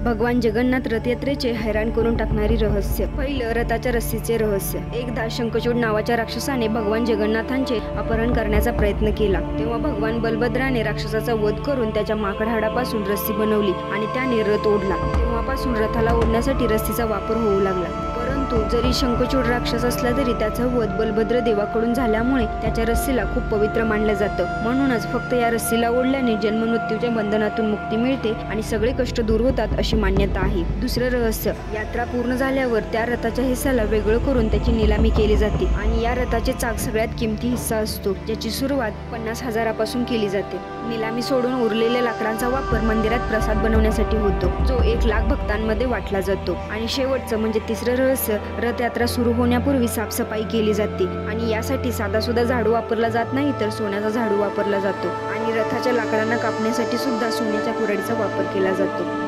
भगवान जगन्नाथ रथयात्रेचे हैराण करून टाकणारी रहस्य। पहिलं, रथाच्या रस्सीचे रहस्य। एकदा शंखचूड नावाच्या राक्षसाने भगवान जगन्नाथांचे अपहरण करण्याचा प्रयत्न केला। तेव्हा भगवान बलभद्राने राक्षसाचा वध करून त्याच्या माकड हाडापासून रस्सी बनवली आणि त्याने रथ ओढला। तेव्हापासून रथाला ओढण्यासाठी रस्सीचा वापर होऊ लागला। परंतु जरी शंखचूड राक्षस असला तरी त्याचा वध बलभद्र देवाकडून झाल्यामुळे त्याच्या रस्सीला खूप पवित्र मानलं जातं। म्हणूनच फक्त या रस्सीला ओढल्याने जन्ममृत्यूच्या बंधनातून मुक्ती मिळते आणि सगळे कष्ट दूर होतात अशी मान्यता आहे। दुसरं रहस्य, यात्रा पूर्ण झाल्यावर त्या रथाच्या हिस्साला वेगळं करून त्याची निलामी केली जाते आणि या रथाचे चाक सगळ्यात किमती हिस्सा असतो, ज्याची सुरुवात 50,000पासून केली जाते। निलामी सोडून उरलेल्या लाकडांचा वापर मंदिरात प्रसाद बनवण्यासाठी होतो, जो 1,00,000 भक्तांमध्ये वाटला जातो। आणि शेवटचं म्हणजे तिसरं रहस्य, रथयात्रा सुरू होण्यापूर्वी साफसफाई केली जाते आणि यासाठी साधासुद्धा झाडू वापरला जात नाही तर सोन्याचा झाडू वापरला जातो आणि रथाच्या लाकडांना कापण्यासाठी सुद्धा सोन्याच्या कुऱ्हाडीचा वापर केला जातो।